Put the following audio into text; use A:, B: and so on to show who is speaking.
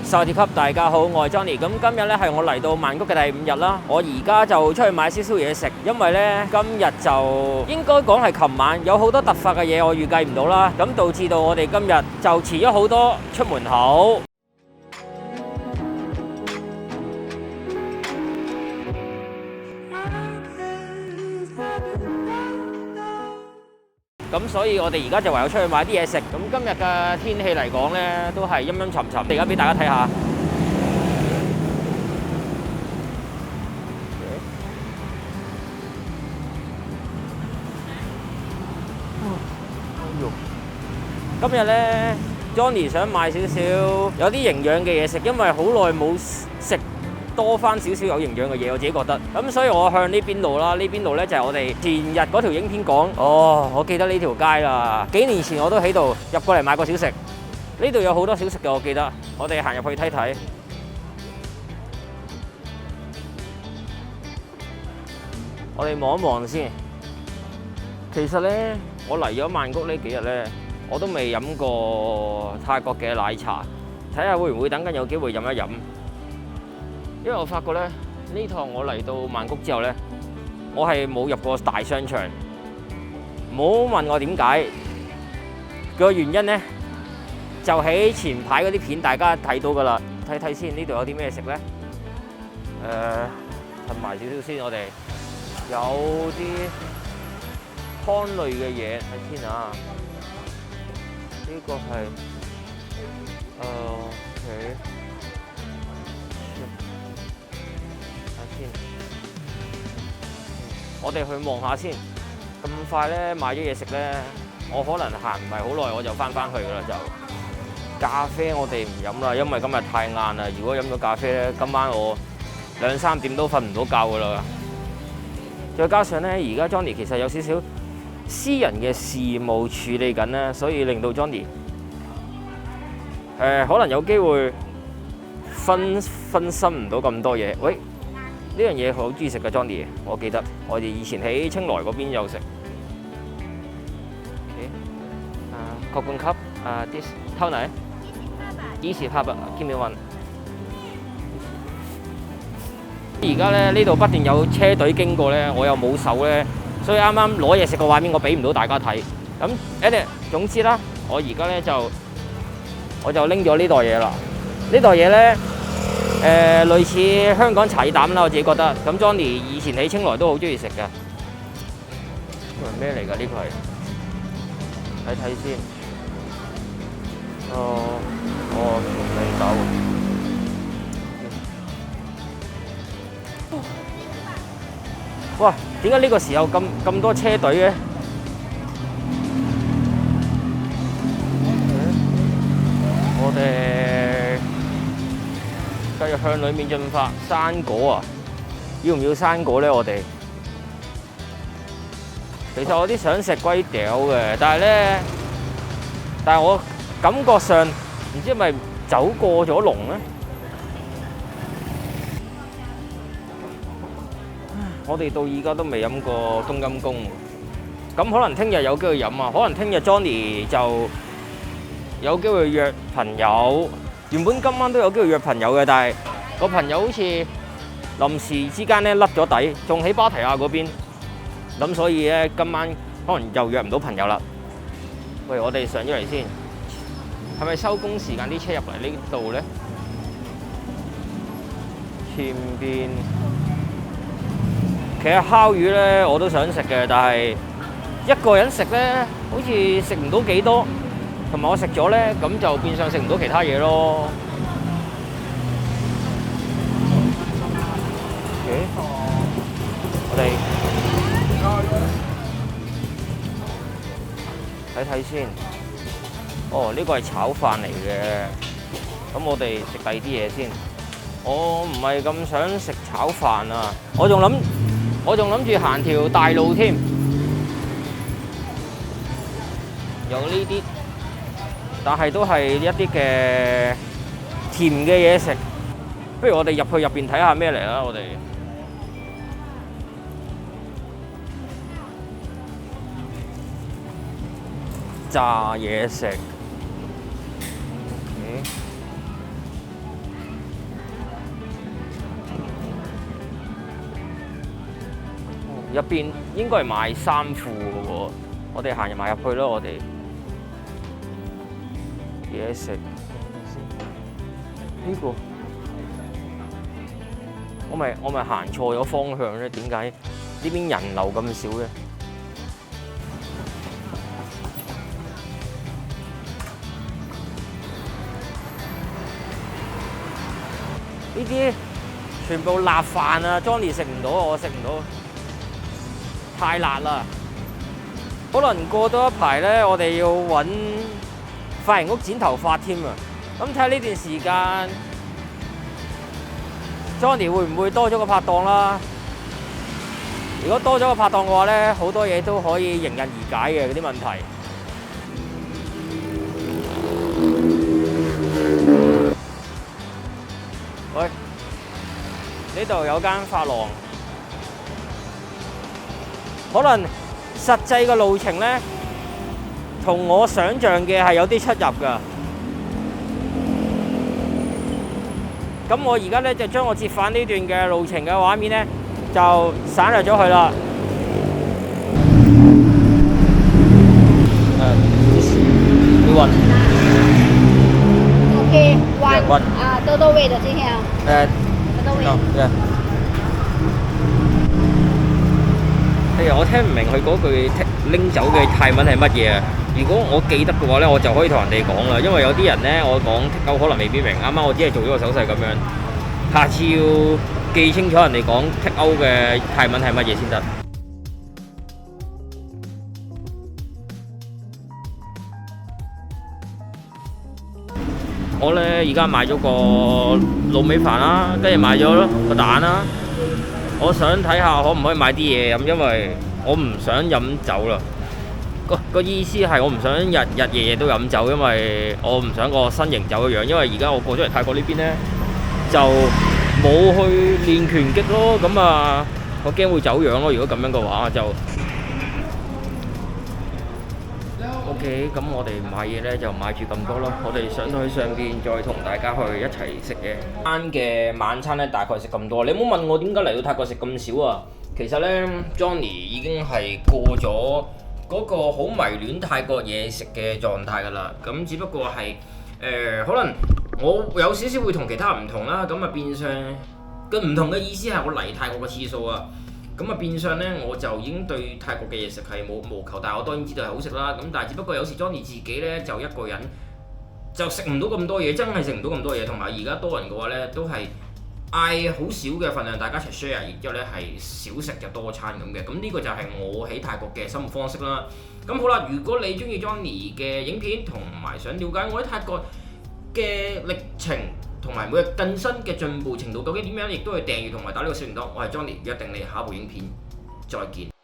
A: 沙鐵級，大家好，我係 Johnny。咁今日咧係我嚟到曼谷嘅第5日啦。我而家就出去買少少嘢食，因為咧今日就應該講係琴晚有好多突發嘅嘢，我預計唔到啦。咁導致到我哋今日就遲咗好多出門口。咁所以我哋而家就唯有出去買啲嘢食。咁今日嘅天氣嚟講咧，都係陰陰沉沉。而家俾大家睇下。今日咧 ，Johnny 想買少少有啲營養嘅嘢食，因為好耐冇食多翻少少有營養嘅嘢，我自己覺得。咁所以我向呢邊路啦，呢邊路咧就係我哋前日嗰條影片講。哦，我記得呢條街啦，幾年前我都喺度入過嚟買過小食。呢度有好多小食嘅，我記得。我哋行入去睇睇。我哋望一望先。其實咧，我嚟咗曼谷呢幾日咧，我都未飲過泰國嘅奶茶，睇下會唔會等緊有機會飲一飲。因為我發覺咧，呢趟我嚟到曼谷之後咧，我係冇入過大商場。唔好問我點解，個原因咧就喺前排嗰啲片，大家睇到噶啦。睇睇先，呢度有啲咩食咧？褪埋少少先，我哋有啲湯類嘅嘢，睇先啊。呢個係OK， 睇先。我哋去望下先。咁快咧買咗嘢食咧，我可能行唔係好耐，我就翻去噶啦就。咖啡我哋唔飲啦，因為今日太晏啦。如果飲咗咖啡咧，今晚我2、3點都瞓唔到覺噶啦。再加上咧，而家 Johnny 其實有少少私人嘅事務處理緊咧，所以令到 Johnny 可能有機會分心唔到咁多嘢。喂，呢樣嘢好中意食嘅 Johnny， 我記得我哋以前喺清萊嗰邊有食。ขอบคุณครับthis เท่าไหร่20ครับgive me one。而家咧呢度不斷有車隊經過咧，我又冇手咧，所以啱啱攞嘢食嘅畫面我俾唔到大家睇。咁總之啦，我而家咧就拎咗呢袋嘢啦。呢袋嘢咧類似香港茶葉蛋啦，我自己覺得。咁 Johnny 以前喺清萊都好中意食嘅。呢個係咩嚟㗎？呢個係睇睇先。味豆。哇！點解呢個時候咁多車隊嘅？我哋繼續向裡面進發。生果啊，要唔要生果咧？我哋其實我啲想食龜屌嘅，但係我感覺上唔知係咪走過咗龍咧？我哋到而家都未飲過冬陰功，咁可能聽日有機會飲啊！可能聽日 Johnny 就有機會約朋友。原本今晚都有機會約朋友嘅，但係個朋友好似臨時之間咧甩咗底，仲喺芭提雅嗰邊，咁所以咧今晚可能又約唔到朋友啦。喂，我哋上咗嚟先，係咪收工時間啲車入嚟呢度咧？前邊。其實烤魚咧我都想食嘅，但係一個人食咧好似食唔到幾多，同埋我食咗咧咁就變相食唔到其他嘢咯。我哋睇睇先。哦，呢個係炒飯嚟嘅，咁我哋食第二啲嘢先。我唔係咁想食炒飯啊，我仲諗住行條大路添，有呢啲，但係都係一啲嘅甜嘅嘢食。不如我哋入去入邊睇下咩嚟啦，我哋。炸嘢食。入邊應該係賣衫褲嘅喎。我哋行入埋入去咯，我哋嘢食呢個，我咪行錯咗方向咧？點解呢邊人流咁少嘅？呢啲全部辣飯啊 ，Johnny 食唔到，我食唔到，太辣啦！可能過多一排咧，我哋要揾髮型屋剪頭髮添啊！咁睇下呢段時間 ，Johnny 會唔會多咗個拍檔啦？如果多咗個拍檔嘅話咧，好多嘢都可以迎刃而解嘅嗰啲問題。喂，呢度有間髮廊，可能實際嘅路程咧，同我想象嘅係有啲出入㗎。咁我而家咧就將我折返呢段嘅路程嘅畫面咧，就省略咗佢啦。one
B: OK
A: one
B: 多多味的今天多多味。
A: 我聽唔明佢嗰句拎走嘅泰文係乜嘢啊？如果我記得嘅話咧，我就可以同人哋講啦。因為有啲人咧，我講剔歐可能未必明。啱啱我只係做咗個手勢咁樣，下次要記清楚人哋講剔歐嘅泰文係乜嘢先得。我咧而家買咗個滷味飯啦，跟住買咗個蛋啦。我想睇下可唔可以買啲嘢飲，因為我唔想飲酒啦。個意思係我唔想日日夜夜都飲酒，因為我唔想個身形走樣。因為而家我過咗嚟泰國呢邊咧，就冇去練拳擊咯。咁啊，我驚會走樣咯。如果咁樣嘅話就 OK。咁我哋買嘢咧就買住咁多咯。我哋上到去上邊再同大家去一齊食嘢。餐嘅晚餐咧大概食咁多。你唔好問我點解嚟到泰國食咁少啊？其實咧 ，Johnny 已經係過咗嗰個好迷戀泰國嘢食嘅狀態㗎啦。咁只不過係可能我有少少會同其他人唔同啦。咁啊變相嘅唔同嘅意思係我嚟泰國嘅次數啊。咁啊變相咧，我就已經對泰國嘅嘢食係冇務求，但係我當然知道係好食啦。咁但係只不過有時 Johnny 自己咧就一個人就食唔到咁多嘢，真係食唔到咁多嘢。同埋而家多人嘅話咧，都係嗌好少嘅份量，大家一齊 share，然之後咧係少食就多餐咁嘅。咁呢個就係我喺泰國嘅生活方式啦。咁好啦，如果你中意 Johnny 嘅影片，同埋想了解我喺泰國嘅歷程，同埋每日更新嘅進步程度究竟點樣，亦都係訂閱同埋打呢個小鈴鐺。我係 Johnny，約定你下一部影片再見。